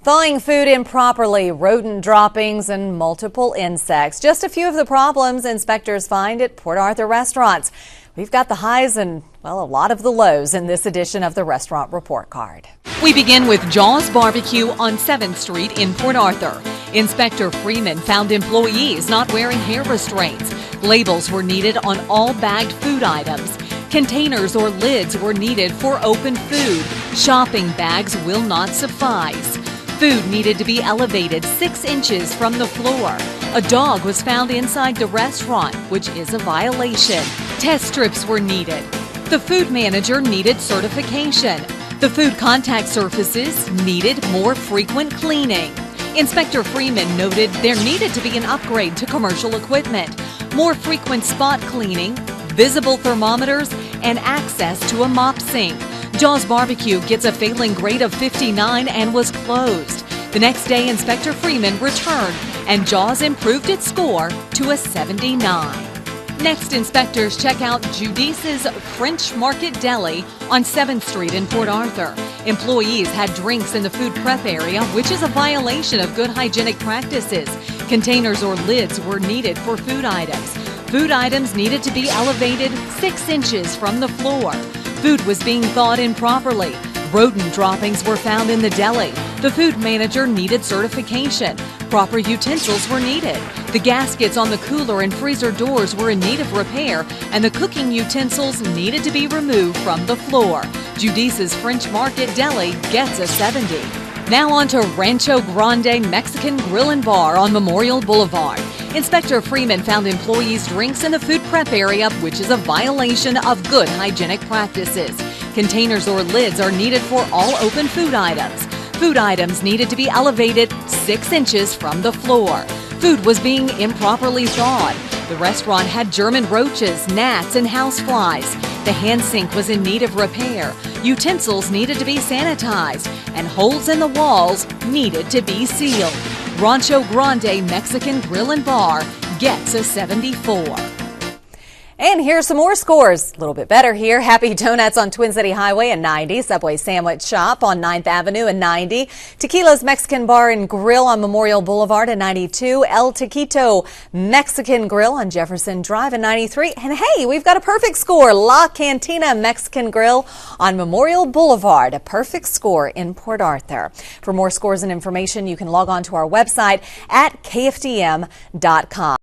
Thawing food improperly, rodent droppings, and multiple insects. Just a few of the problems inspectors find at Port Arthur restaurants. We've got the highs and, well, a lot of the lows in this edition of the Restaurant Report Card. We begin with Jaws Barbecue on 7th Street in Port Arthur. Inspector Freeman found employees not wearing hair restraints. Labels were needed on all bagged food items. Containers or lids were needed for open food. Shopping bags will not suffice. Food needed to be elevated 6 inches from the floor. A dog was found inside the restaurant, which is a violation. Test strips were needed. The food manager needed certification. The food contact surfaces needed more frequent cleaning. Inspector Freeman noted there needed to be an upgrade to commercial equipment, more frequent spot cleaning, visible thermometers, and access to a mop sink. Jaws Barbecue gets a failing grade of 59 and was closed. The next day, Inspector Freeman returned, and Jaws improved its score to a 79. Next, inspectors check out Judice's French Market Deli on 7th Street in Port Arthur. Employees had drinks in the food prep area, which is a violation of good hygienic practices. Containers or lids were needed for food items. Food items needed to be elevated 6 inches from the floor. Food was being thawed improperly. Rodent droppings were found in the deli. The food manager needed certification. Proper utensils were needed. The gaskets on the cooler and freezer doors were in need of repair, and the cooking utensils needed to be removed from the floor. Judice's French Market Deli gets a 70. Now on to Rancho Grande Mexican Grill and Bar on Memorial Boulevard. Inspector Freeman found employees' drinks in the food prep area, which is a violation of good hygienic practices. Containers or lids are needed for all open food items. Food items needed to be elevated 6 inches from the floor. Food was being improperly thawed. The restaurant had German roaches, gnats, and houseflies. The hand sink was in need of repair. Utensils needed to be sanitized, and holes in the walls needed to be sealed. Rancho Grande Mexican Grill and Bar gets a 74. And here's some more scores. A little bit better here. Happy Donuts on Twin City Highway and 90. Subway Sandwich Shop on 9th Avenue and 90. Tequila's Mexican Bar and Grill on Memorial Boulevard and 92. El Taquito Mexican Grill on Jefferson Drive and 93. And hey, we've got a perfect score. La Cantina Mexican Grill on Memorial Boulevard. A perfect score in Port Arthur. For more scores and information, you can log on to our website at kfdm.com.